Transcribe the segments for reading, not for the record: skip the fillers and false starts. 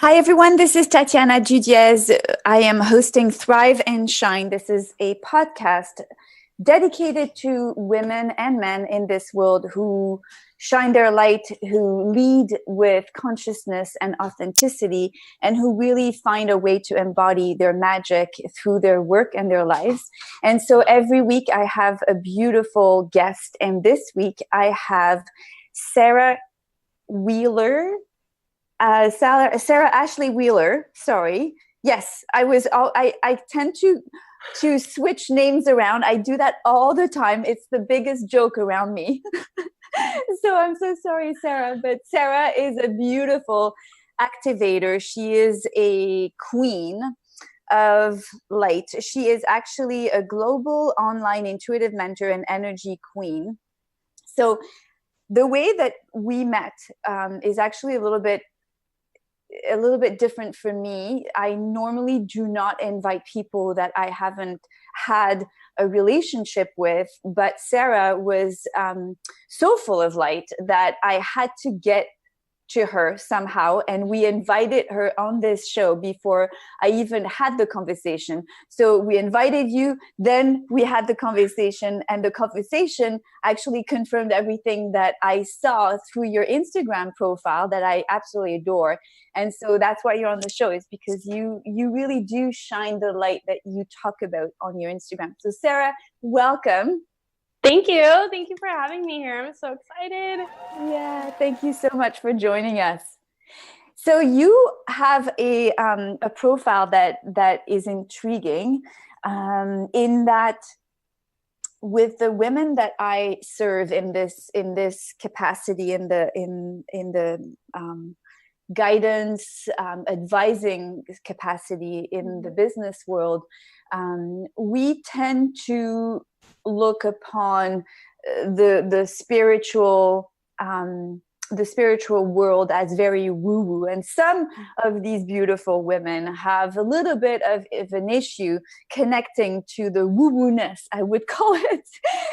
Hi, everyone. This is Tatiana Judiez. I am hosting Thrive and Shine. This is a podcast dedicated to women and men in this world who shine their light, who lead with consciousness and authenticity, and who really find a way to embody their magic through their work and their lives. And so every week I have a beautiful guest. And this week I have Sarah Wheeler. Sarah Ashley Wheeler. Sorry. Yes, I tend to switch names around. I do that all the time. It's the biggest joke around me. So I'm so sorry, Sarah. But Sarah is a beautiful activator. She is a queen of light. She is actually a global online intuitive mentor and energy queen. So the way that we met is actually a little bit different for me. I normally do not invite people that I haven't had a relationship with, but Sarah was so full of light that I had to get to her somehow, and we invited her on this show before I even had the conversation. So we invited you, then we had the conversation, and the conversation actually confirmed everything that I saw through your Instagram profile that I absolutely adore. And so that's why you're on the show, is because you really do shine the light that you talk about on your Instagram. So Sarah, welcome. Thank you. Thank you for having me here. I'm so excited. Yeah, thank you so much for joining us. So you have a profile that is intriguing, in that with the women that I serve in this capacity, in the guidance, advising capacity in the business world, we tend to look upon the spiritual world as very woo-woo, and some of these beautiful women have a little bit of an issue connecting to the woo-woo-ness, I would call it,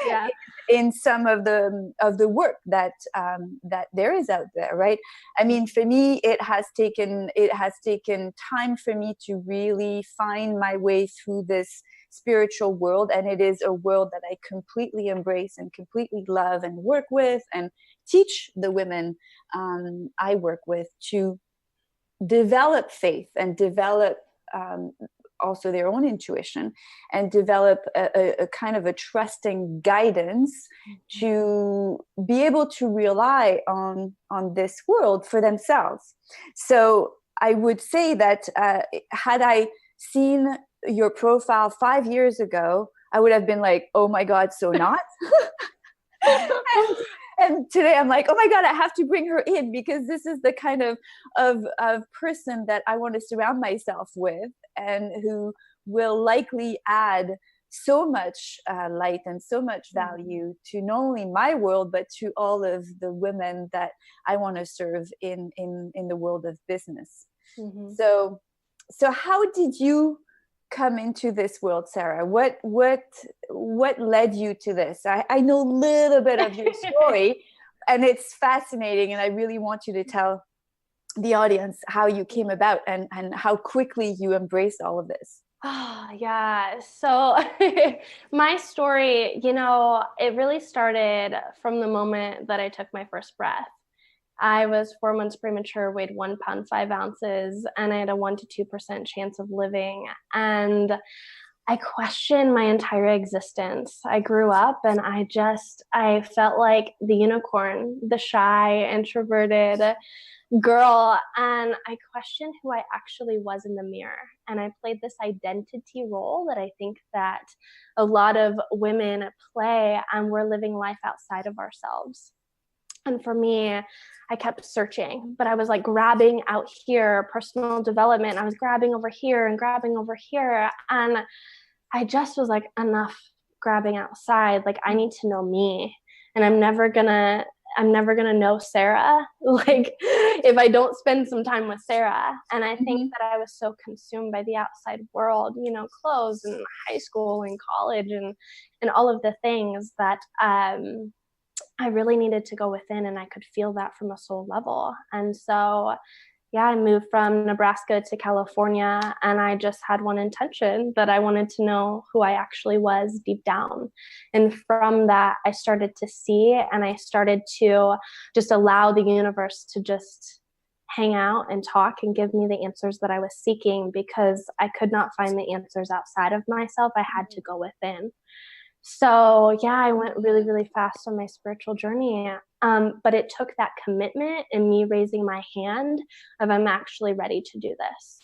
yeah. in some of the work that there is out there, right? I mean, for me, it has taken time for me to really find my way through this spiritual world, and it is a world that I completely embrace and completely love and work with and teach the women I work with to develop faith and develop also their own intuition, and develop a kind of a trusting guidance to be able to rely on this world for themselves. So I would say that had I seen your profile 5 years ago, I would have been like, oh my God, so not. And today I'm like, oh my God, I have to bring her in, because this is the kind of person that I want to surround myself with, and who will likely add so much light and so much value to not only my world, but to all of the women that I want to serve in the world of business. Mm-hmm. So how did you come into this world, Sarah? What led you to this? I know a little bit of your story, and it's fascinating, and I really want you to tell the audience how you came about and how quickly you embraced all of this. Oh, yeah. So my story, it really started from the moment that I took my first breath. I was 4 months premature, weighed 1 pound, 5 ounces, and I had a 1% to 2% chance of living. And I questioned my entire existence. I grew up and I felt like the unicorn, the shy, introverted girl. And I questioned who I actually was in the mirror. And I played this identity role that I think that a lot of women play, and we're living life outside of ourselves. And for me, I kept searching, but I was like grabbing out here, personal development. I was grabbing over here and grabbing over here. And I just was like, enough grabbing outside. Like, I need to know me, and I'm never gonna know Sarah, like, if I don't spend some time with Sarah. And I think that I was so consumed by the outside world, clothes and high school and college and all of the things that, I really needed to go within, and I could feel that from a soul level. And so yeah, I moved from Nebraska to California, and I just had one intention, that I wanted to know who I actually was deep down. And from that, I started to see, and I started to just allow the universe to just hang out and talk and give me the answers that I was seeking, because I could not find the answers outside of myself. I had to go within. So yeah, I went really, really fast on my spiritual journey. But it took that commitment and me raising my hand of, I'm actually ready to do this.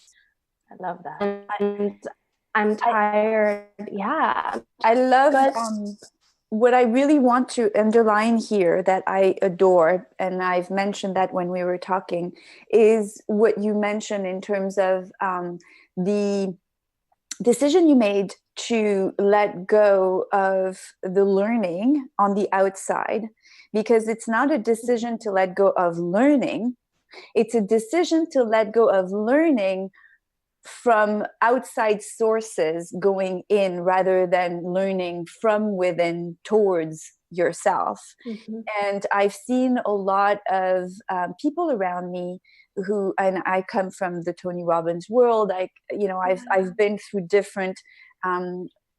I love that. And I'm tired. Yeah. I love what I really want to underline here, that I adore, and I've mentioned that when we were talking, is what you mentioned in terms of the decision you made to let go of the learning on the outside, because it's not a decision to let go of learning. It's a decision to let go of learning from outside sources going in, rather than learning from within towards yourself. Mm-hmm. And I've seen a lot of people around me who, and I come from the Tony Robbins world. I've been through different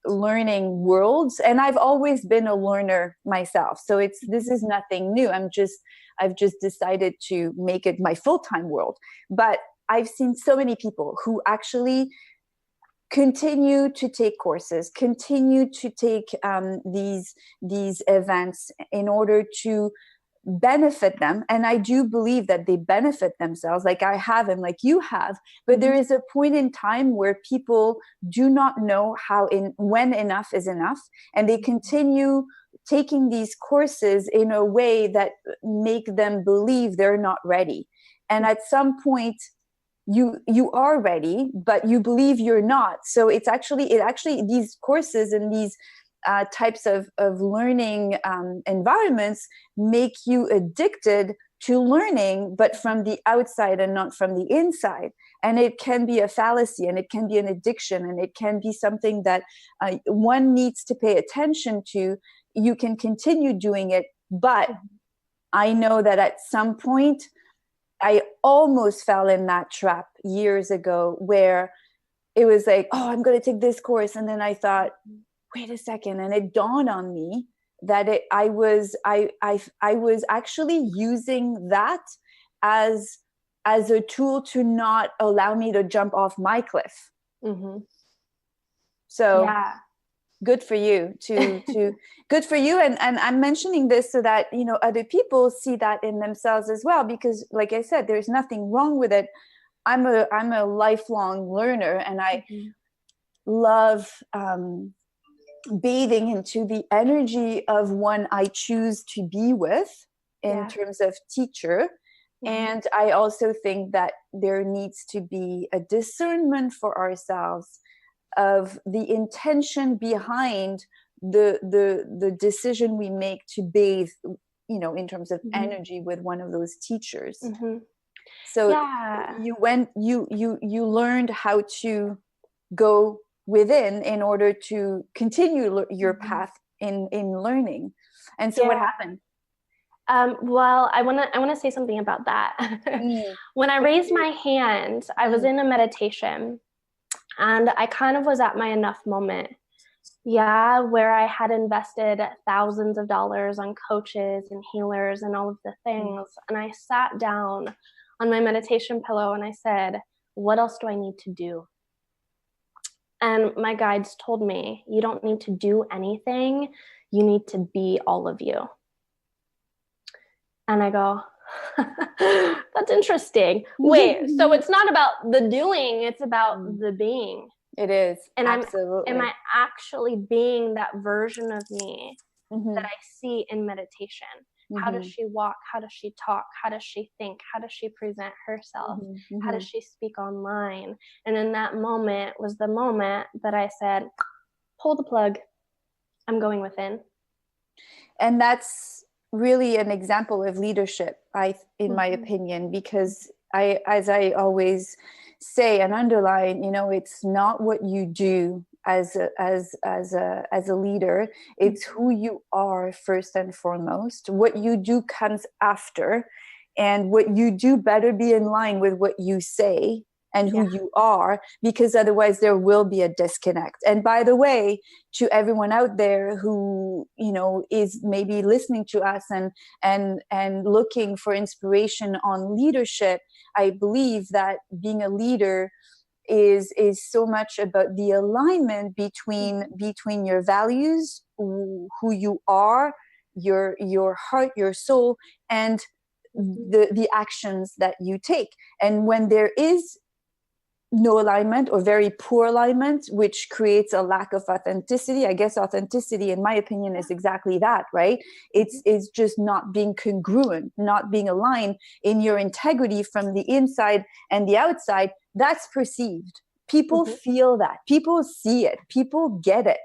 learning worlds, and I've always been a learner myself. So this is nothing new. I've just decided to make it my full-time world. But I've seen so many people who actually continue to take courses, continue to take these events in order to benefit them. And I do believe that they benefit themselves, like I have and like you have. But there is a point in time where people do not know when enough is enough, and they continue taking these courses in a way that make them believe they're not ready. And at some point, you are ready, but you believe you're not. So it actually these courses and these types of learning environments make you addicted to learning, but from the outside and not from the inside. And it can be a fallacy, and it can be an addiction, and it can be something that one needs to pay attention to. You can continue doing it, but I know that at some point, I almost fell in that trap years ago, where it was like, oh, I'm going to take this course. And then I thought, wait a second. And it dawned on me that I was actually using that as a tool to not allow me to jump off my cliff. Mm-hmm. So yeah. Good for you good for you. And I'm mentioning this so that, other people see that in themselves as well, because like I said, there's nothing wrong with it. I'm a lifelong learner, and I love bathing into the energy of one I choose to be with in terms of teacher. Mm-hmm. And I also think that there needs to be a discernment for ourselves of the intention behind the decision we make to bathe, in terms of energy with one of those teachers. Mm-hmm. So you learned how to go within in order to continue your path in learning. And so what happened? Well, I want to say something about that. When I raised my hand, I was in a meditation. And I kind of was at my enough moment. Yeah, where I had invested thousands of dollars on coaches and healers and all of the things. And I sat down on my meditation pillow and I said, what else do I need to do? And my guides told me, you don't need to do anything. You need to be all of you. And I go, that's interesting. Wait, so it's not about the doing, it's about the being. It is. And absolutely. Am I actually being that version of me that I see in meditation? How does she walk? How does she talk? How does she think? How does she present herself? How does she speak online? And in that moment was the moment that I said, pull the plug. I'm going within. And that's really an example of leadership, in my opinion, because as I always say and underline, it's not what you do as a leader, it's who you are first and foremost. What you do comes after. and what you do better be in line with what you say and who you are, because otherwise there will be a disconnect. And by the way, to everyone out there who, you know, is maybe listening to us and looking for inspiration on leadership, I believe that being a leader is so much about the alignment between your values, who you are, your heart, your soul, and the actions that you take. And when there is no alignment or very poor alignment, which creates a lack of authenticity. I guess authenticity, in my opinion, is exactly that, right? It's just not being congruent, not being aligned in your integrity from the inside and the outside. That's perceived. People feel that. People see it. People get it.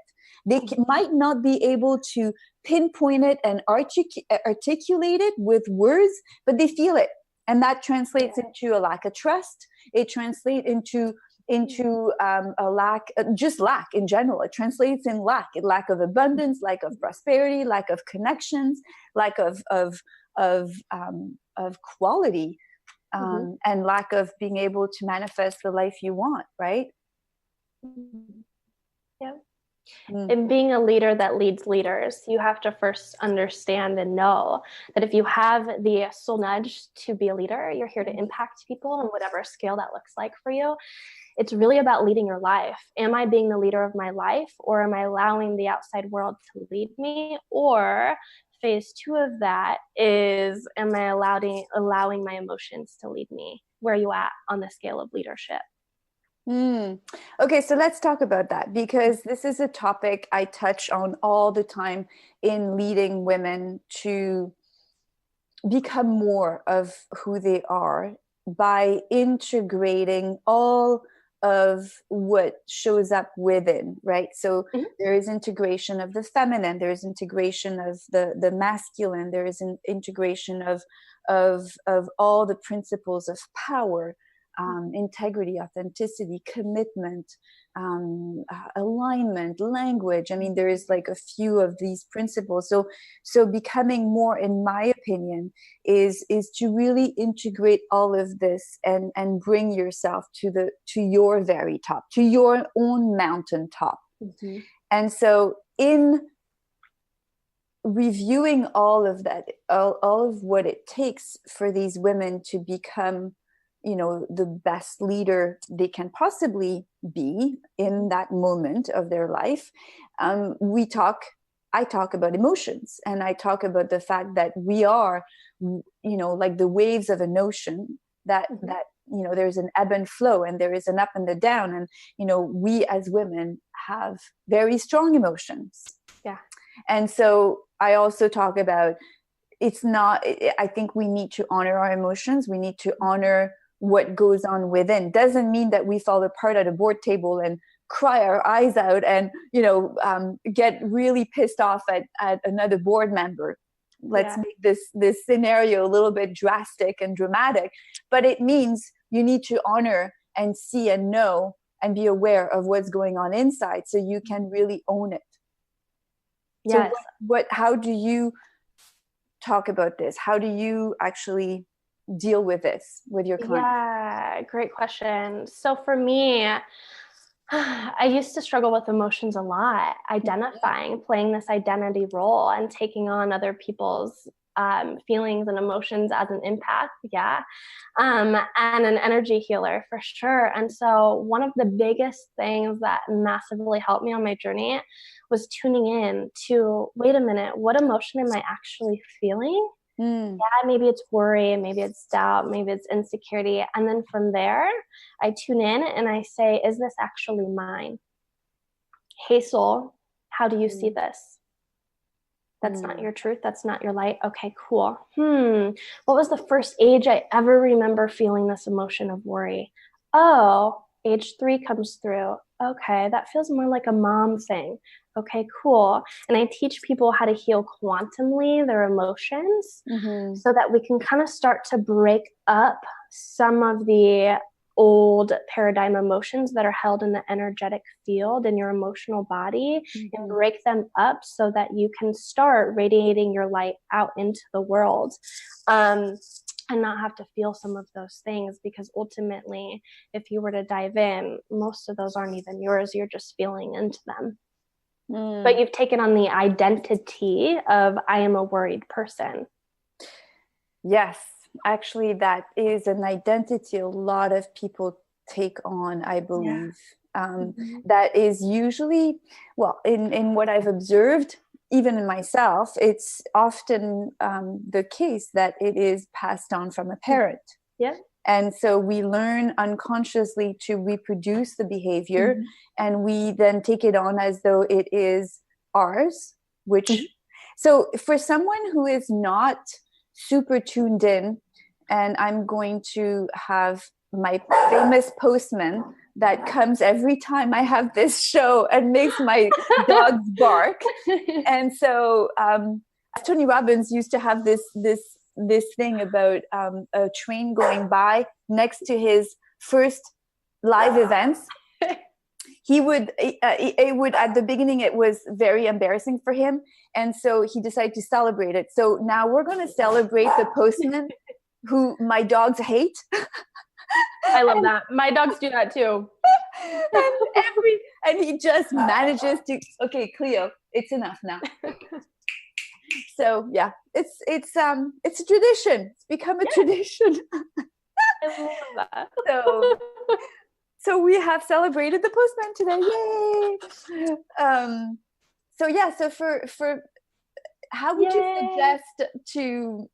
They might not be able to pinpoint it and articulate it with words, but they feel it. And that translates into a lack of trust. It translates into a lack, just lack in general. It translates in lack of abundance, lack of prosperity, lack of connections, lack of quality, and lack of being able to manifest the life you want, right? Yeah. And being a leader that leads leaders, you have to first understand and know that if you have the soul nudge to be a leader, you're here to impact people on whatever scale that looks like for you. It's really about leading your life. Am I being the leader of my life, or am I allowing the outside world to lead me? Or phase 2 of that is, am I allowing my emotions to lead me? Where are you at on the scale of leadership? Okay, so let's talk about that, because this is a topic I touch on all the time in leading women to become more of who they are by integrating all of what shows up within, right? So there is integration of the feminine, there is integration of the masculine, there is an integration of all the principles of power, integrity, authenticity, commitment, alignment, language. I mean, there is like a few of these principles. So becoming more, in my opinion, is to really integrate all of this and bring yourself to your very top, to your own mountaintop. And so in reviewing all of that, all of what it takes for these women to become, you know, the best leader they can possibly be in that moment of their life, I talk about emotions, and I talk about the fact that we are, you know, like the waves of an ocean, that you know, there's an ebb and flow, and there is an up and a down, and you know, we as women have very strong emotions. And so I also talk about, I think we need to honor our emotions. We need to honor what goes on within. Doesn't mean that we fall apart at a board table and cry our eyes out and, you know, get really pissed off at another board member. Let's make this scenario a little bit drastic and dramatic, but it means you need to honor and see and know and be aware of what's going on inside, so you can really own it. Yes. So how do you talk about this? How do you actually deal with this with your clients? Yeah, great question. So for me, I used to struggle with emotions a lot, playing this identity role and taking on other people's feelings and emotions as an empath. And an energy healer for sure. And so one of the biggest things that massively helped me on my journey was tuning in to, wait a minute, what emotion am I actually feeling? Yeah, maybe it's worry, maybe it's doubt, maybe it's insecurity. And then from there, I tune in and I say, is this actually mine? Hey, soul, how do you see this? That's not your truth. That's not your light. Okay, cool. What was the first age I ever remember feeling this emotion of worry? Oh, age 3 comes through. Okay, that feels more like a mom thing. Okay, cool. And I teach people how to heal quantumly their emotions so that we can kind of start to break up some of the old paradigm emotions that are held in the energetic field in your emotional body, and break them up so that you can start radiating your light out into the world. and not have to feel some of those things, because ultimately, if you were to dive in, most of those aren't even yours. You're just feeling into them. But you've taken on the identity of, I am a worried person. Yes, actually, that is an identity a lot of people take on, I believe. That is usually, well, in what I've observed, even in myself, it's often the case that it is passed on from a parent. Yeah. And so we learn unconsciously to reproduce the behavior, and we then take it on as though it is ours, which, so for someone who is not super tuned in, and I'm going to have my famous postman that comes every time I have this show and makes my dogs bark. And so Tony Robbins used to have this thing about a train going by next to his first live events. He would, it would, at the beginning, it was very embarrassing for him. And so he decided to celebrate it. So now we're going to celebrate the postman who my dogs hate. I love that. My dogs do that too. And he just manages to, okay, Cleo, it's enough now. So yeah, it's a tradition. It's become a tradition. I love that. So we have celebrated the postman today. Yay! So yeah, so for how would you suggest to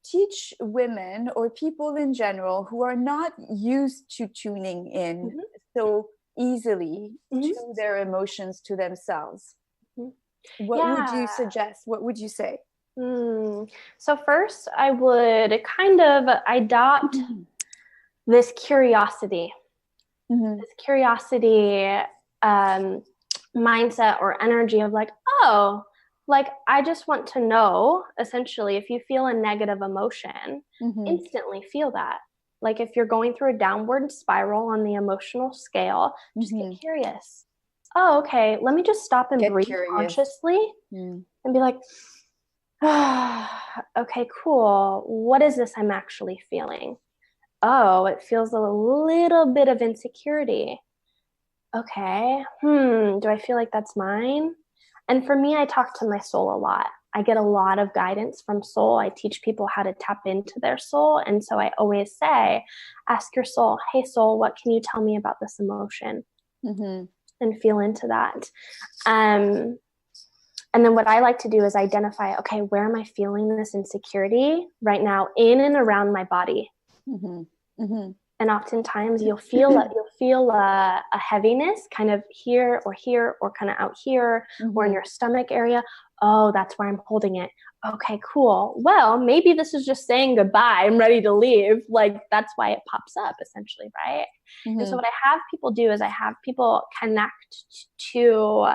teach women or people in general who are not used to tuning in so easily to their emotions, to themselves? What would you suggest? What would you say? So first, I would kind of adopt this curiosity, mindset or energy of like, oh, like I just want to know, essentially, if you feel a negative emotion, instantly feel that. Like if you're going through a downward spiral on the emotional scale, just get curious. Oh, okay, let me just stop and breathe consciously and be like, okay, cool. What is this I'm actually feeling? Oh, it feels a little bit of insecurity. Okay. Do I feel like that's mine? And for me, I talk to my soul a lot. I get a lot of guidance from soul. I teach people how to tap into their soul. And so I always say, ask your soul, hey, soul, what can you tell me about this emotion? And feel into that. And then what I like to do is identify, okay, where am I feeling this insecurity right now in and around my body? And oftentimes you'll feel a heaviness kind of here or kind of out here or in your stomach area. Oh, that's where I'm holding it. Okay, cool. Well, maybe this is just saying goodbye. I'm ready to leave. Like that's why it pops up essentially, right? And so what I have people do is I have people connect to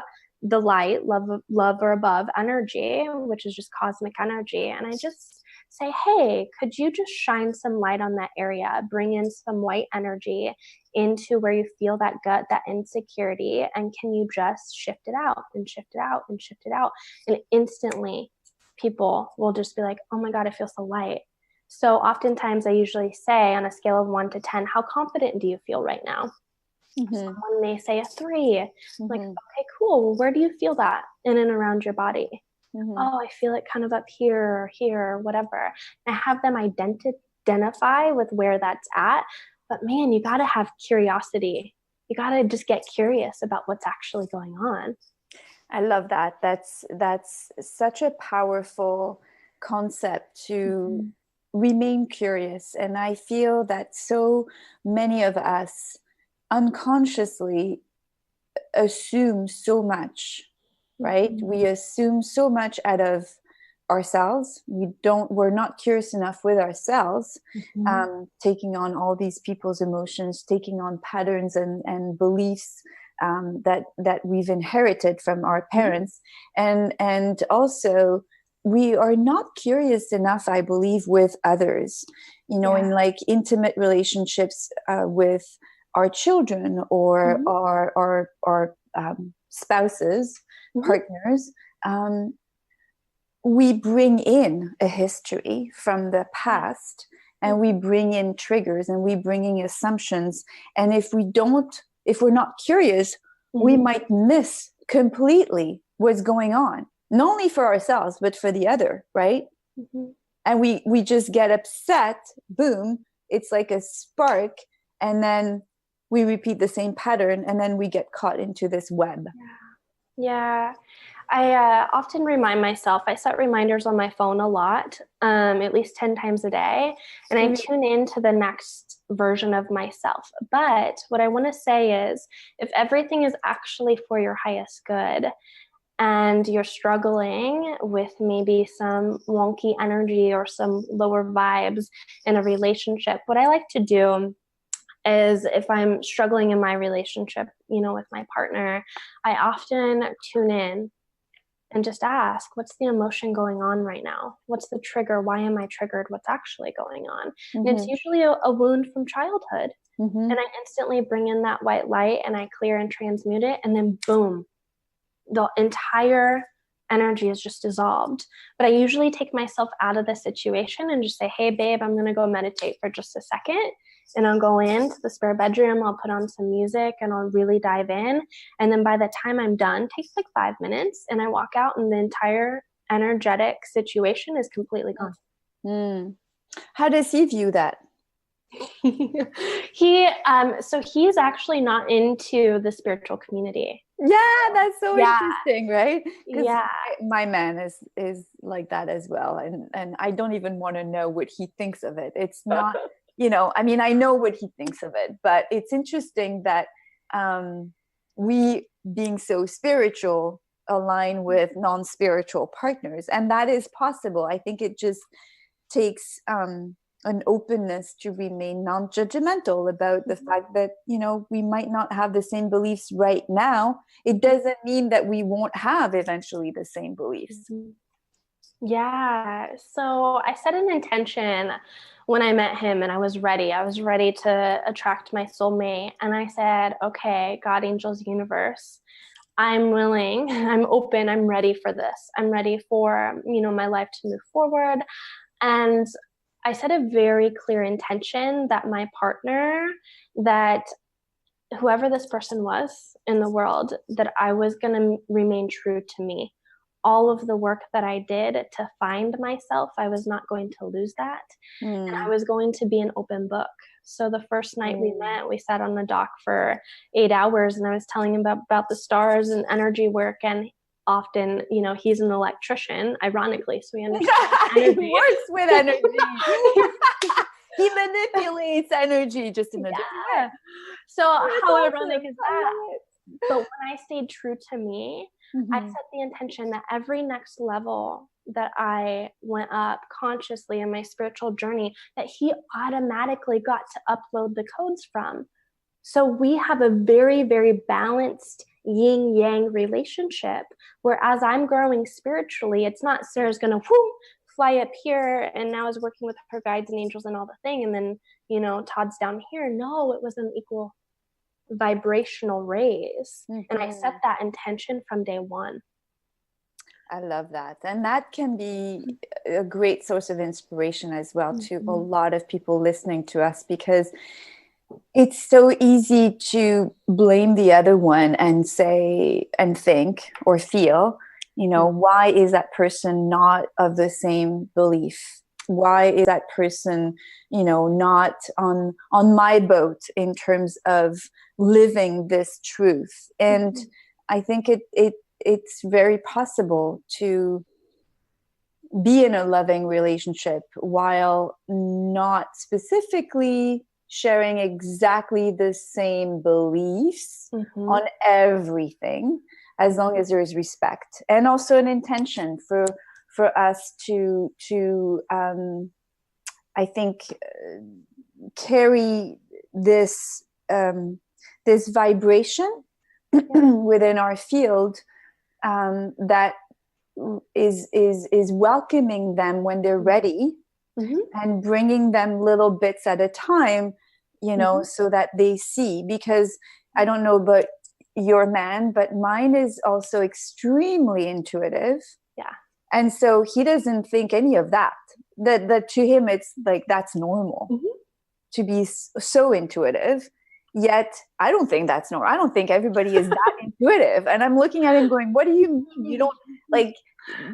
the light, love or above energy, which is just cosmic energy. And I just say, hey, could you just shine some light on that area, bring in some white energy into where you feel that gut, that insecurity, and can you just shift it out and shift it out and shift it out? And instantly people will just be like, oh my God, I feel so light. So oftentimes I usually say on a scale of 1 to 10, how confident do you feel right now? Someone may say a 3. Like, okay, cool. Well, where do you feel that in and around your body? Oh, I feel it kind of up here or here or whatever. And I have them identify with where that's at. But man, you got to have curiosity. You got to just get curious about what's actually going on. I love that. That's such a powerful concept to remain curious. And I feel that so many of us unconsciously assume so much, right? We assume so much out of ourselves. We're not curious enough with ourselves, taking on all these people's emotions, taking on patterns and beliefs that we've inherited from our parents. And also we are not curious enough, I believe, with others, in like intimate relationships with our children or our spouses, partners. we bring in a history from the past, and we bring in triggers, and we bring in assumptions. And if we're not curious, we might miss completely what's going on, not only for ourselves, but for the other, right? And we just get upset, boom, it's like a spark, and then we repeat the same pattern, and then we get caught into this web. Yeah. I often remind myself, I set reminders on my phone a lot, at least 10 times a day, and I tune into the next version of myself. But what I want to say is, if everything is actually for your highest good, and you're struggling with maybe some wonky energy or some lower vibes in a relationship, what I like to do is, if I'm struggling in my relationship, with my partner, I often tune in and just ask, what's the emotion going on right now? What's the trigger? Why am I triggered? What's actually going on? And it's usually a wound from childhood. And I instantly bring in that white light, and I clear and transmute it. And then boom, the entire energy is just dissolved. But I usually take myself out of the situation and just say, hey, babe, I'm going to go meditate for just a second. And I'll go into the spare bedroom, I'll put on some music, and I'll really dive in. And then by the time I'm done, it takes like 5 minutes, and I walk out, and the entire energetic situation is completely gone. How does he view that? So he's actually not into the spiritual community. Yeah, that's so interesting, right? Yeah, my man is like that as well, and I don't even want to know what he thinks of it. It's not, I know what he thinks of it, but it's interesting that we, being so spiritual, align with non-spiritual partners, and that is possible. I think it just takes an openness to remain non-judgmental about the fact that, we might not have the same beliefs right now. It doesn't mean that we won't have eventually the same beliefs. Yeah. So I set an intention when I met him, and I was ready. I was ready to attract my soulmate. And I said, okay, God, angels, universe, I'm willing, I'm open, I'm ready for this. I'm ready for, my life to move forward. And I set a very clear intention that my partner, that whoever this person was in the world, that I was going to remain true to me. All of the work that I did to find myself, I was not going to lose that. And I was going to be an open book. So the first night we met, we sat on the dock for 8 hours, and I was telling him about the stars and energy work. And often, he's an electrician, ironically, so he understands energy. He works with energy. He manipulates energy just in a different way. So how ironic is that? But when I stayed true to me, I set the intention that every next level that I went up consciously in my spiritual journey, that he automatically got to upload the codes from. So we have a very, very balanced yin yang relationship, where as I'm growing spiritually, it's not Sarah's going to fly up here and now is working with her guides and angels and all the thing, and then, Todd's down here. No, it was an equal vibrational raise. And I set that intention from day one. I love that. And that can be a great source of inspiration as well to a lot of people listening to us, because it's so easy to blame the other one and say and think or feel, why is that person not of the same belief? Why is that person, not on my boat in terms of living this truth? And I think it's very possible to be in a loving relationship while not specifically sharing exactly the same beliefs on everything, as long as there is respect and also an intention for us to I think carry this this vibration within our field that is welcoming them when they're ready, and bringing them little bits at a time, so that they see. Because I don't know about your man, but mine is also extremely intuitive. Yeah. And so he doesn't think any of that. That to him, it's like, that's normal to be so intuitive. Yet I don't think that's normal. I don't think everybody is that intuitive. And I'm looking at him going, what do you mean? You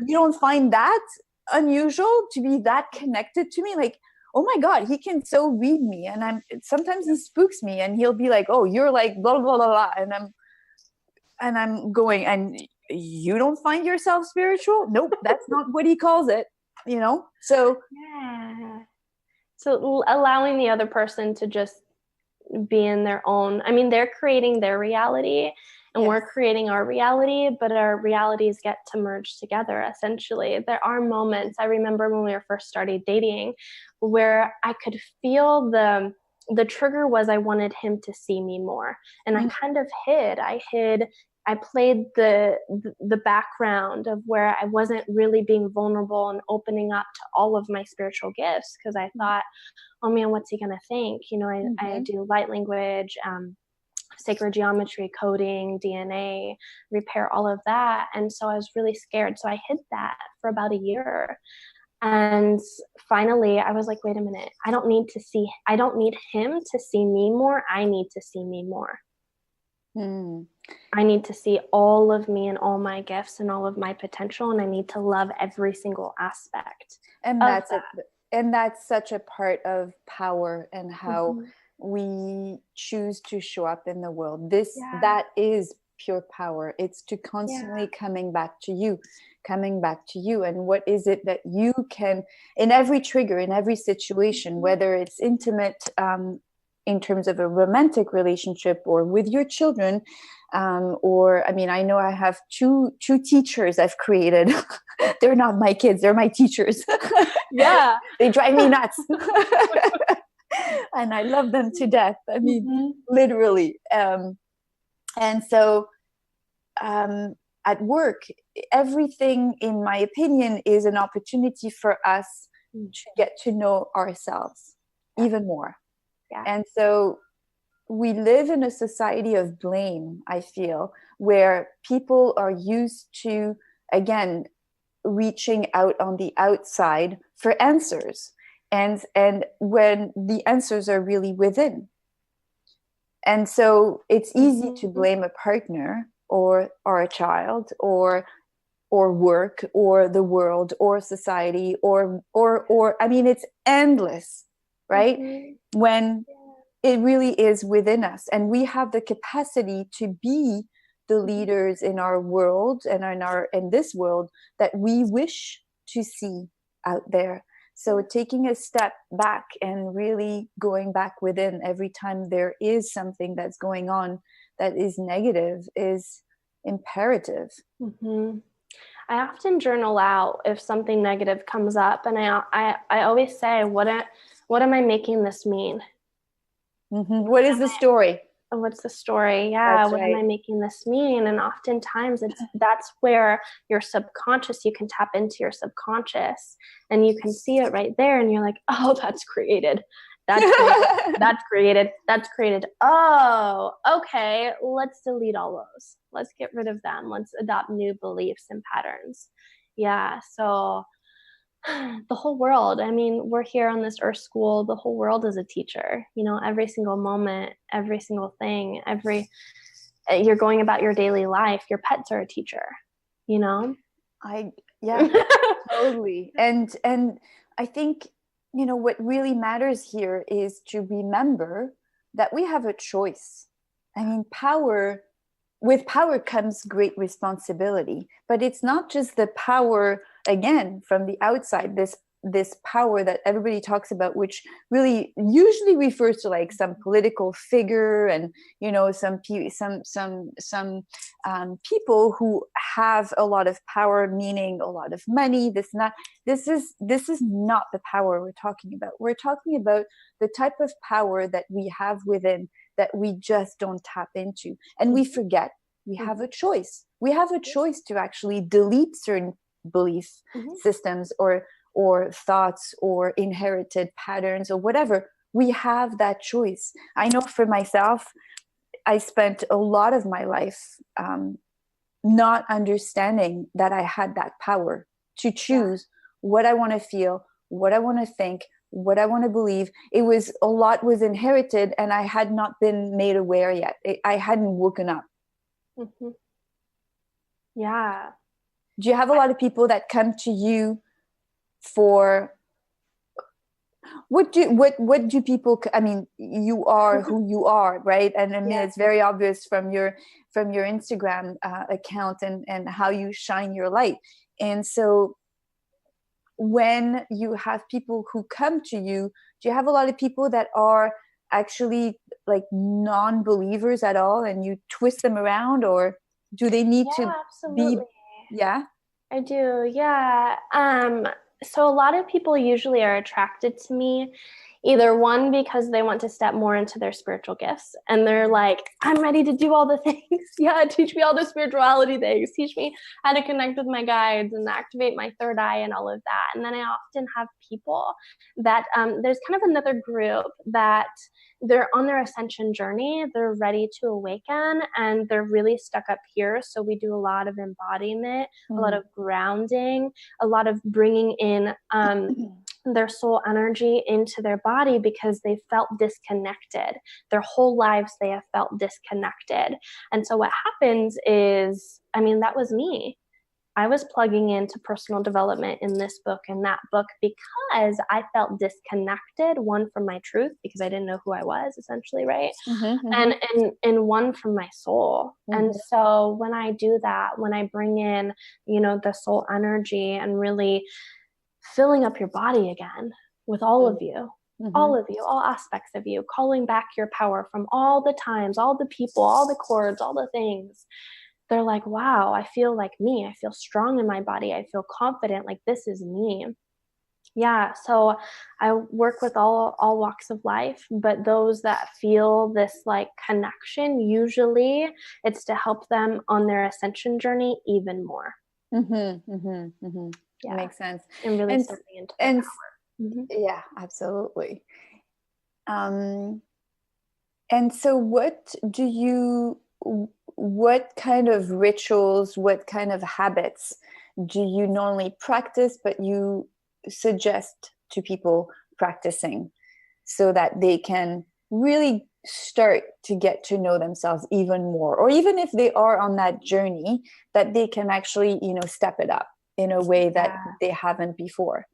don't find that unusual to be that connected to me? Like, oh my God, he can so read me. And sometimes he spooks me and he'll be like, oh, you're like blah, blah, blah, blah. And I'm going, and you don't find yourself spiritual? Nope, that's not what he calls it, So yeah. So allowing the other person to just be in their own, I mean, they're creating their reality and we're creating our reality, but our realities get to merge together. Essentially, there are moments, I remember when we were first started dating, where I could feel the trigger was I wanted him to see me more. And I kind of I played the background of where I wasn't really being vulnerable and opening up to all of my spiritual gifts, because I thought, oh man, what's he gonna think? I do light language, sacred geometry, coding, DNA, repair, all of that. And so I was really scared. So I hid that for about a year. And finally I was like, wait a minute, I don't need him to see me more. I need to see me more. I need to see all of me and all my gifts and all of my potential. And I need to love every single aspect. And that's such a part of power and how we choose to show up in the world. That is pure power. It's to constantly coming back to you. And what is it that you can, in every trigger, in every situation, whether it's intimate, in terms of a romantic relationship or with your children, or, I mean, I know I have two teachers I've created. They're not my kids, they're my teachers. Yeah. They drive me nuts. And I love them to death. I mean, literally. And so at work, everything, in my opinion, is an opportunity for us to get to know ourselves even more. Yeah. And so we live in a society of blame, I feel, where people are used to, again, reaching out on the outside for answers. And when the answers are really within. And so it's easy to blame a partner or a child or work or the world or society or I mean, it's endless, right? When it really is within us, and we have the capacity to be the leaders in our world and in this world that we wish to see out there. So taking a step back and really going back within every time there is something that's going on that is negative is imperative. I often journal out if something negative comes up, and I always say, what am I making this mean? What is the story? What's the story? Yeah. What am I making this mean? And oftentimes that's where your subconscious, you can tap into your subconscious and you can see it right there. And you're like, oh, that's created. That's created. Oh, okay. Let's delete all those. Let's get rid of them. Let's adopt new beliefs and patterns. Yeah. So the whole world, I mean, we're here on this earth school. The whole world is a teacher, every single moment, every single thing, you're going about your daily life. Your pets are a teacher, Totally. And I think, what really matters here is to remember that we have a choice. I mean, with power comes great responsibility, but it's not just the power, again, from the outside, this power that everybody talks about, which really usually refers to like some political figure and, some people who have a lot of power, meaning a lot of money, this is not the power we're talking about. We're talking about the type of power that we have within that we just don't tap into. And we forget we have a choice. We have a choice to actually delete certain belief systems or thoughts or inherited patterns or whatever. We have that choice. I know for myself, I spent a lot of my life not understanding that I had that power to choose what I want to feel, what I want to think, what I want to believe. A lot was inherited, and I had not been made aware yet. I hadn't woken up. Mm-hmm. Yeah. Do you have a lot of people that come to you for what do people, I mean, you are who you are, right? And I mean, it's very obvious from your Instagram account and how you shine your light. And so when you have people who come to you, do you have a lot of people that are actually like non-believers at all, and you twist them around, or do they need to absolutely. be? Yeah, I do. Yeah. So a lot of people usually are attracted to me, either one, because they want to step more into their spiritual gifts, and they're like, I'm ready to do all the things. Yeah, teach me all the spirituality things. Teach me how to connect with my guides and activate my third eye and all of that. And then I often have people that there's kind of another group that they're on their ascension journey. They're ready to awaken, and they're really stuck up here. So we do a lot of embodiment, a lot of grounding, a lot of bringing in their soul energy into their body, because they felt disconnected. Their whole lives, they have felt disconnected. And so what happens is, I mean, that was me. I was plugging into personal development in this book and that book because I felt disconnected, one from my truth, because I didn't know who I was, essentially, right? And one from my soul. And so when I do that, when I bring in, the soul energy and really filling up your body again with all of you, all aspects of you, calling back your power from all the times, all the people, all the cords, all the things, they're like, wow, I feel like me. I feel strong in my body. I feel confident. Like, this is me. Yeah. So I work with all walks of life, but those that feel this like connection, usually it's to help them on their ascension journey even more. Yeah. Makes sense. And really stepping into their power. Yeah, absolutely. And so what kind of rituals, what kind of habits do you normally practice, but you suggest to people practicing so that they can really start to get to know themselves even more, or even if they are on that journey, that they can actually, step it up in a way that they haven't before?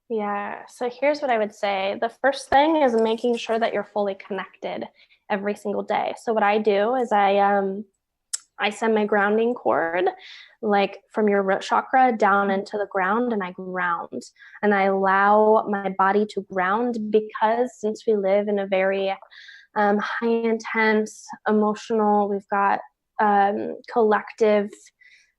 Yeah. So here's what I would say. The first thing is making sure that you're fully connected every single day. So what I do is I send my grounding cord, like from your root chakra down into the ground, and I ground and I allow my body to ground, because since we live in a very high intense emotional, we've got collective,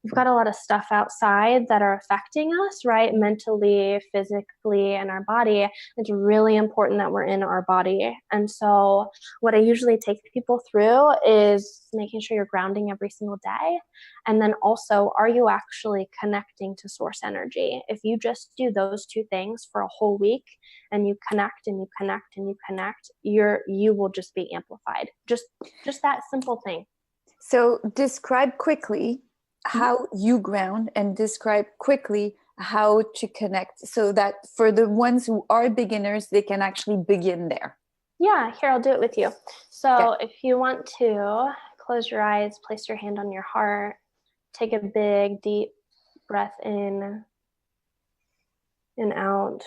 we've got a lot of stuff outside that are affecting us, right? Mentally, physically, and our body. It's really important that we're in our body. And so what I usually take people through is making sure you're grounding every single day. And then also, are you actually connecting to source energy? If you just do those two things for a whole week, and you connect and you connect and you connect, you will just be amplified. Just that simple thing. So describe quickly how you ground, and describe quickly how to connect, so that for the ones who are beginners, they can actually begin there. Yeah, here, I'll do it with you. So if you want to close your eyes, place your hand on your heart, take a big, deep breath in and out,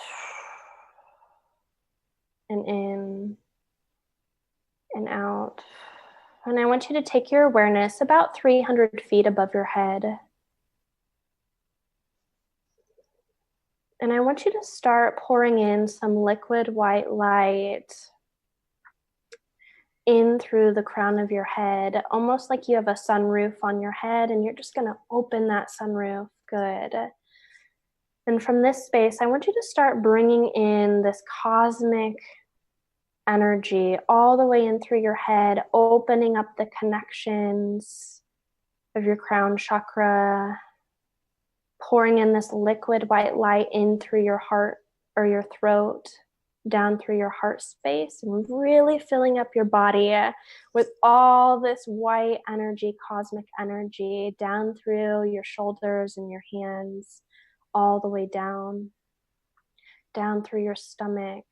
and in and out. And I want you to take your awareness about 300 feet above your head. And I want you to start pouring in some liquid white light in through the crown of your head, almost like you have a sunroof on your head, and you're just going to open that sunroof. Good. And from this space, I want you to start bringing in this cosmic energy all the way in through your head, opening up the connections of your crown chakra, pouring in this liquid white light in through your heart or your throat, down through your heart space, and really filling up your body with all this white energy, cosmic energy, down through your shoulders and your hands, all the way down through your stomach.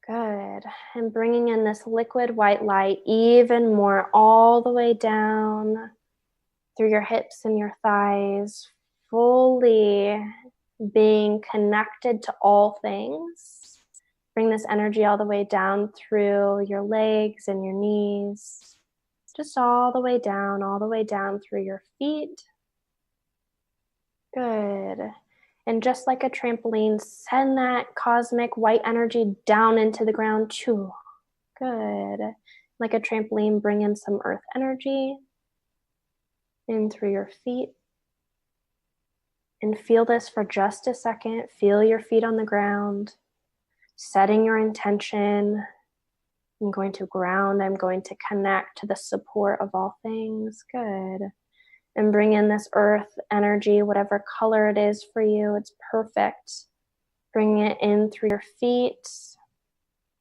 Good. And bringing in this liquid white light even more, all the way down through your hips and your thighs, fully being connected to all things. Bring this energy all the way down through your legs and your knees, just all the way down through your feet. Good. And just like a trampoline, send that cosmic white energy down into the ground too. Good. Like a trampoline, bring in some earth energy in through your feet. And feel this for just a second. Feel your feet on the ground, setting your intention. I'm going to ground. I'm going to connect to the support of all things. Good. And bring in this earth energy, whatever color it is for you. It's perfect. Bring it in through your feet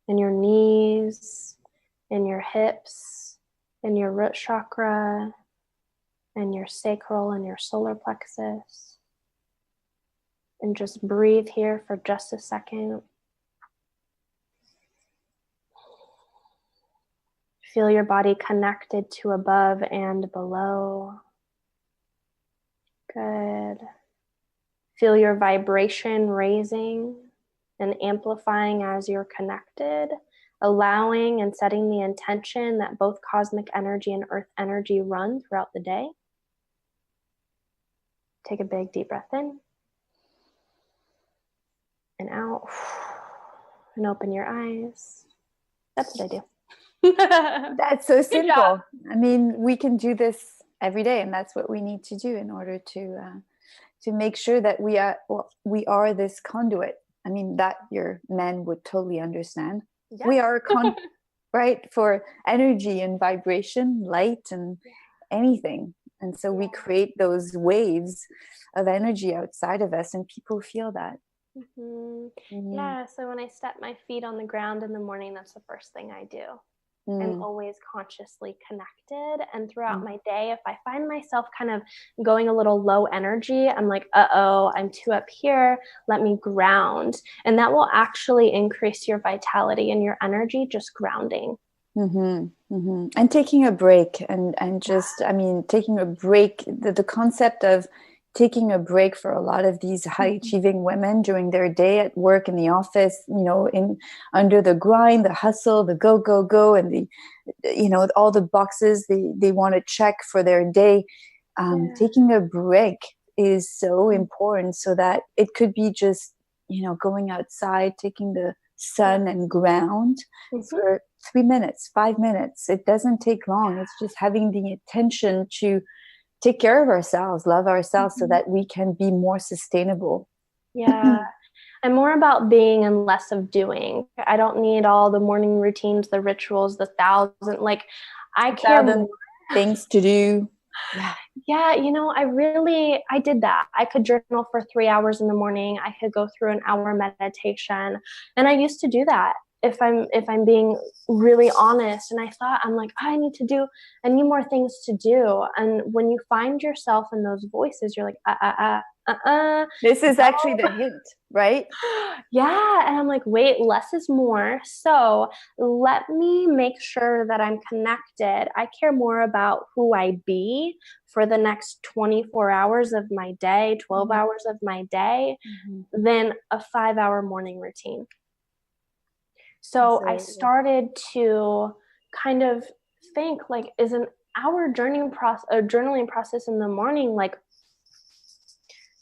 and your knees and your hips and your root chakra and your sacral and your solar plexus. And just breathe here for just a second. Feel your body connected to above and below. Good. Feel your vibration raising and amplifying as you're connected, allowing and setting the intention that both cosmic energy and earth energy run throughout the day. Take a big deep breath in and out, and open your eyes. That's what I do. That's so simple. I mean, we can do this every day, and that's what we need to do in order to make sure that we are this conduit. I mean, that your men would totally understand. Yeah. We are a right, for energy and vibration, light and anything. And so we create those waves of energy outside of us, and people feel that. Mm-hmm. Mm-hmm. Yeah, so when I step my feet on the ground in the morning, that's the first thing I do. I'm always consciously connected. And throughout my day, if I find myself kind of going a little low energy, I'm like, I'm too up here. Let me ground. And that will actually increase your vitality and your energy, just grounding. Mm-hmm, mm-hmm. And taking a break and just, I mean, taking a break, the concept of taking a break for a lot of these high achieving women during their day at work, in the office, you know, under the grind, the hustle, the go, and the, you know, all the boxes they want to check for their day. Taking a break is so important, so that it could be just, you know, going outside, taking the sun and ground for 3 minutes, 5 minutes. It doesn't take long. It's just having the intention to take care of ourselves, love ourselves, so that we can be more sustainable. Yeah. And more about being and less of doing. I don't need all the morning routines, the rituals, the thousand, like I care more. Things to do. Yeah. You know, I did that. I could journal for 3 hours in the morning. I could go through an hour meditation. And I used to do that. If I'm being really honest, and I'm like, I need more things to do. And when you find yourself in those voices, you're like, This is actually the hint, right? Yeah. And I'm like, wait, less is more. So let me make sure that I'm connected. I care more about who I be for the next 24 hours of my day, 12 hours of my day, than a 5-hour morning routine. So I started to kind of think, like, is an hour journaling process in the morning, like,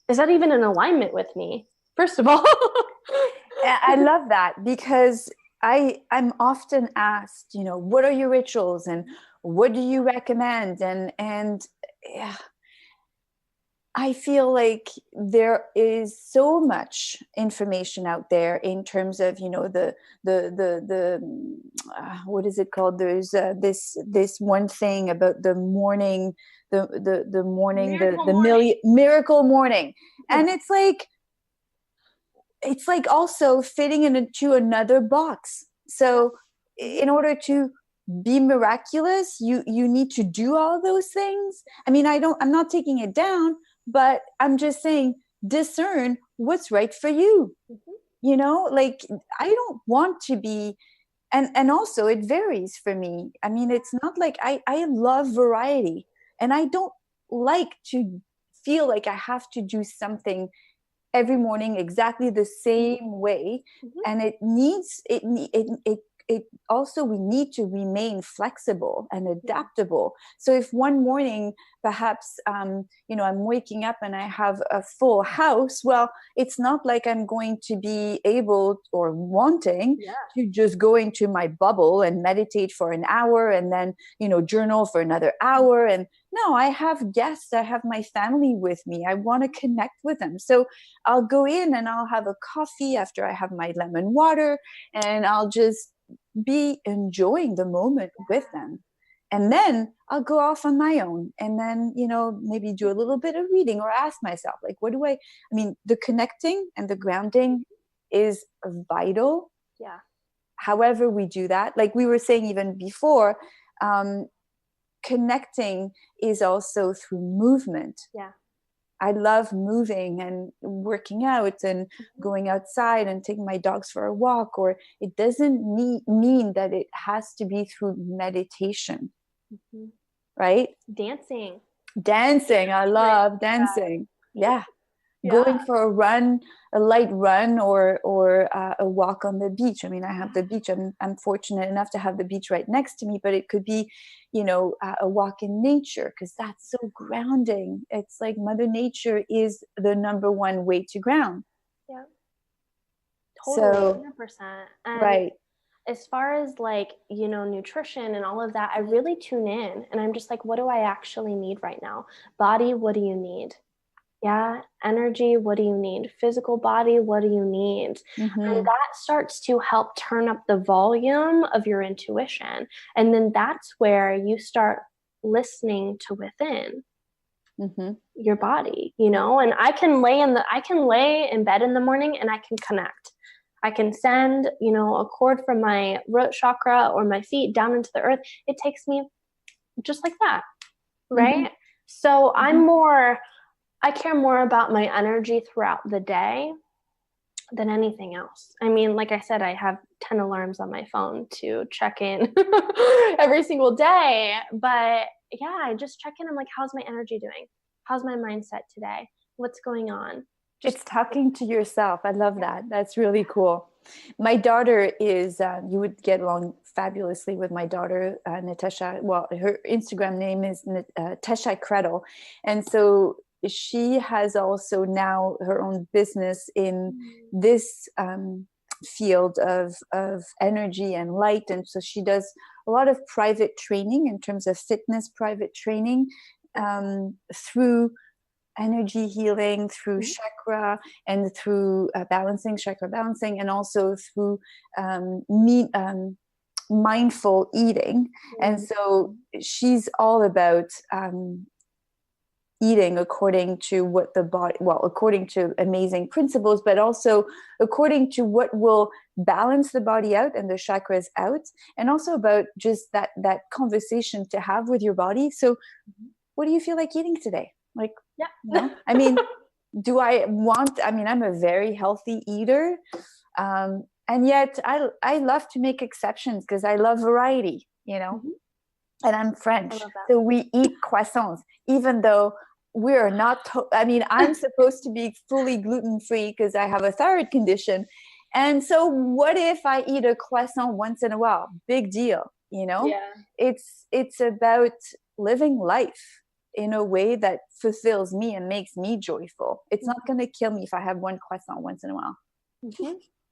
is that even in alignment with me? First of all. I love that, because I'm often asked, you know, what are your rituals and what do you recommend? And yeah, I feel like there is so much information out there in terms of, you know, the what is it called? There's this one thing about the morning, the morning, miracle morning, and it's like also fitting into another box. So in order to be miraculous, you need to do all those things. I mean, I'm not taking it down, but I'm just saying, discern what's right for you. You know, like I don't want to be, and also it varies for me. I mean, it's not like I love variety, and I don't like to feel like I have to do something every morning exactly the same way. And it also, we need to remain flexible and adaptable. So if one morning perhaps I'm waking up and I have a full house, well, it's not like I'm going to be able or wanting to just go into my bubble and meditate for an hour and then journal for another hour. And no, I have guests, I have my family with me, I want to connect with them. So I'll go in and I'll have a coffee after I have my lemon water, and I'll just be enjoying the moment with them. And then I'll go off on my own, and then, maybe do a little bit of reading, or ask myself, like, the connecting and the grounding is vital. Yeah. However we do that, like we were saying even before, connecting is also through movement. Yeah. I love moving and working out and going outside and taking my dogs for a walk, or it doesn't mean that it has to be through meditation, right? Dancing. I love dancing. Yeah. Going for a light run, or a walk on the beach. I mean, I have the beach. I'm fortunate enough to have the beach right next to me, but it could be, a walk in nature, because that's so grounding. It's like Mother Nature is the number one way to ground. Yeah. Totally, 100%. And right. As far as nutrition and all of that, I really tune in, and I'm just like, what do I actually need right now? Body, what do you need? Yeah. Energy, what do you need? Physical body, what do you need? And that starts to help turn up the volume of your intuition. And then that's where you start listening to within your body, and I can lay in bed in the morning and I can connect. I can send, a cord from my root chakra or my feet down into the earth. It takes me just like that. Right. So I care more about my energy throughout the day than anything else. I mean, like I said, I have 10 alarms on my phone to check in every single day. But yeah, I just check in. I'm like, how's my energy doing? How's my mindset today? What's going on? It's talking to yourself. I love that. That's really cool. My daughter is, you would get along fabulously with my daughter, Natasha. Well, her Instagram name is Tesha Credle. And so she has also now her own business in this field of energy and light. And so she does a lot of private training in terms of fitness, private training through energy healing, through chakra, and through chakra balancing, and also through mindful eating. And so she's all about eating according to what the body, according to amazing principles, but also according to what will balance the body out and the chakras out, and also about just that conversation to have with your body. So what do you feel like eating today? Like, I mean, I'm a very healthy eater. And yet I love to make exceptions because I love variety, and I'm French. So we eat croissants, even though we're not, I'm supposed to be fully gluten-free because I have a thyroid condition. And so what if I eat a croissant once in a while? Big deal, It's about living life in a way that fulfills me and makes me joyful. It's not going to kill me if I have one croissant once in a while.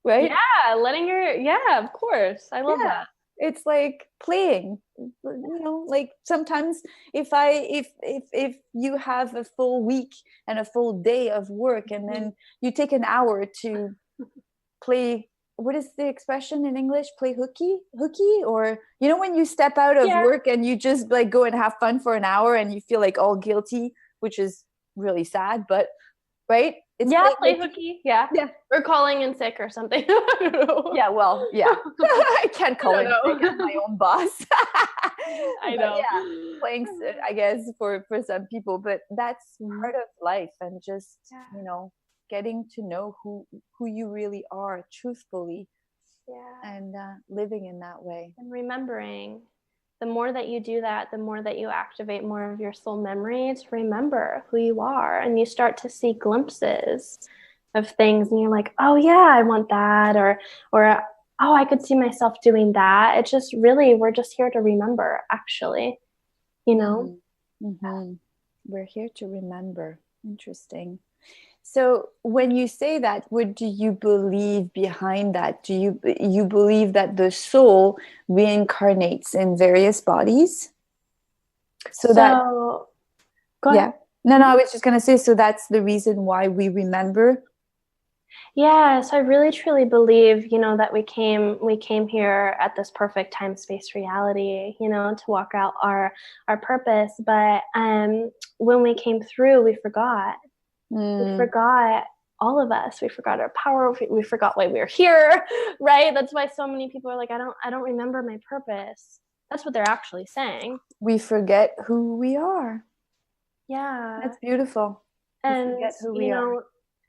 Right? Yeah, of course. I love that. It's like playing, like sometimes if you have a full week and a full day of work, and then you take an hour to play, what is the expression in English? Play hooky? Or, when you step out of work and you just like go and have fun for an hour and you feel like all guilty, which is really sad, but right? It's play hooky. Yeah. Or calling in sick or something. I don't know. Yeah. Well, yeah. I can't call in sick. I'm my own boss. I But know. yeah, playing, I guess, for some people, but that's Mhm. part of life, and just, Yeah. getting to know who you really are truthfully, Yeah. and living in that way. And remembering, the more that you do that, the more that you activate more of your soul memory to remember who you are. And you start to see glimpses of things, and you're like, oh yeah, I want that, or oh, I could see myself doing that. It's just really, we're just here to remember, actually, you know? Mm-hmm. We're here to remember. Interesting. So when you say that, what do you believe behind that? Do you believe that the soul reincarnates in various bodies? So that, So go yeah. ahead. No, I was just gonna say, so that's the reason why we remember. Yeah, so I really truly believe, that we came here at this perfect time space reality, to walk out our purpose. But when we came through, we forgot. We forgot all of us. We forgot our power. We forgot why we were here, right? That's why so many people are like, I don't remember my purpose. That's what they're actually saying. We forget who we are. Yeah. That's beautiful. We And forget who we are.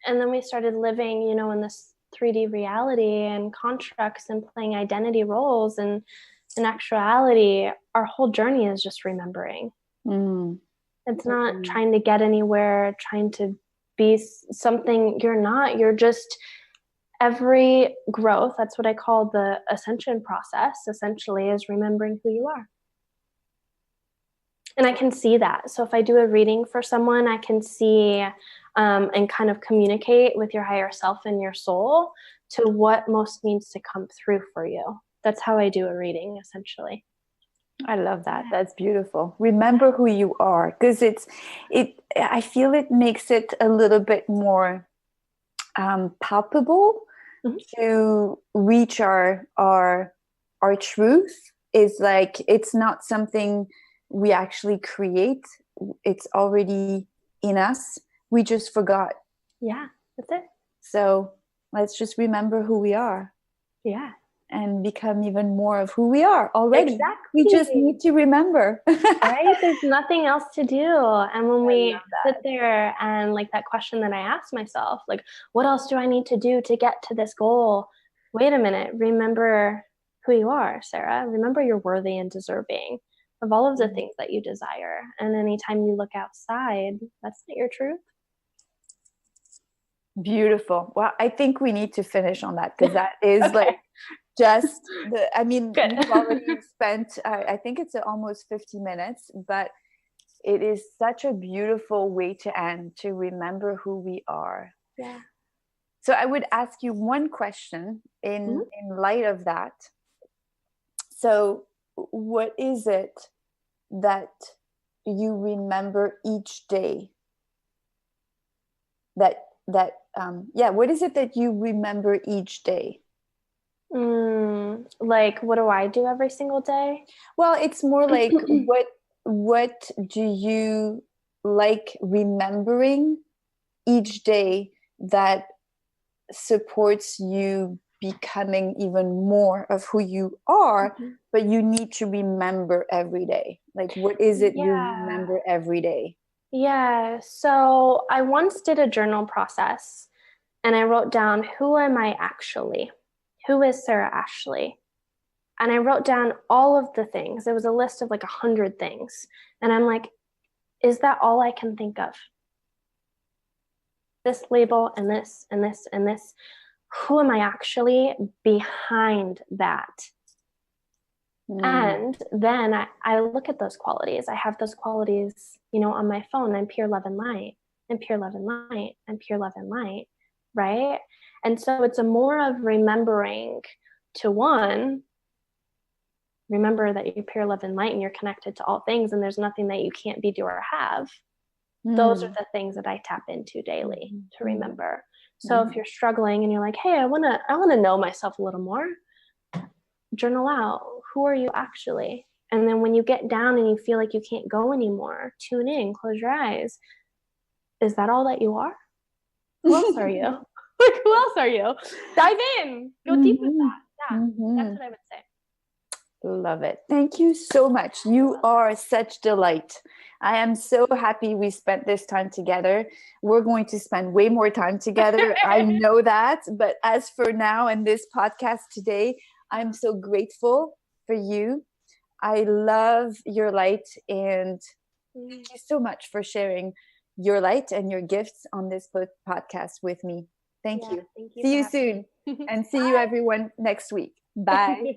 and then we started living, in this 3D reality and constructs and playing identity roles, and in actuality, our whole journey is just remembering. It's not trying to get anywhere, trying to be something you're not. You're just, every growth, that's what I call the ascension process, essentially, is remembering who you are. And I can see that. So if I do a reading for someone, I can see and kind of communicate with your higher self and your soul to what most needs to come through for you. That's how I do a reading, essentially. I love that. That's beautiful. Remember who you are, because I feel it makes it a little bit more palpable to reach our truth. Is like, it's not something we actually create. It's already in us. We just forgot. Yeah, that's it. So let's just remember who we are. Yeah. And become even more of who we are already. Exactly. We just need to remember. Right? There's nothing else to do. And when we sit there and, like, that question that I asked myself, like, what else do I need to do to get to this goal? Wait a minute. Remember who you are, Sarah. Remember you're worthy and deserving of all of the things that you desire. And anytime you look outside, that's not your truth. Beautiful. Well, I think we need to finish on that, because that is Okay. like just we've Good. already spent, I think it's almost 50 minutes, but it is such a beautiful way to end, to remember who we are. Yeah. So I would ask you one question in light of that. So what is it that you remember each day? What is it that you remember each day? Like, what do I do every single day? Well, it's more like what do you like remembering each day that supports you becoming even more of who you are, but you need to remember every day? Like, what is it you remember every day? Yeah. So I once did a journal process, and I wrote down, who am I actually? Who is Sarah Ashley? And I wrote down all of the things. It was a list of like 100 things. And I'm like, is that all I can think of? This label and this and this and this. Who am I actually behind that? And then I look at those qualities. I have those qualities, on my phone. I'm pure love and light. I'm pure love and light. I'm pure love and light. Right? And so it's a more of remembering to, one, remember that you're pure love and light and you're connected to all things, and there's nothing that you can't be, do, or have. Those are the things that I tap into daily to remember. So if you're struggling and you're like, hey, I want to know myself a little more, journal out, who are you actually? And then when you get down and you feel like you can't go anymore, tune in, close your eyes. Is that all that you are? Who else are you? Like, who else are you? Dive in, go deep with that. Yeah, that's what I would say. Love it. Thank you so much. You are such delight. I am so happy we spent this time together. We're going to spend way more time together. I know that. But as for now and this podcast today, I'm so grateful for you. I love your light, and thank you so much for sharing your light and your gifts on this podcast with me. Thank you. Thank you. See you soon. And see you everyone next week. Bye.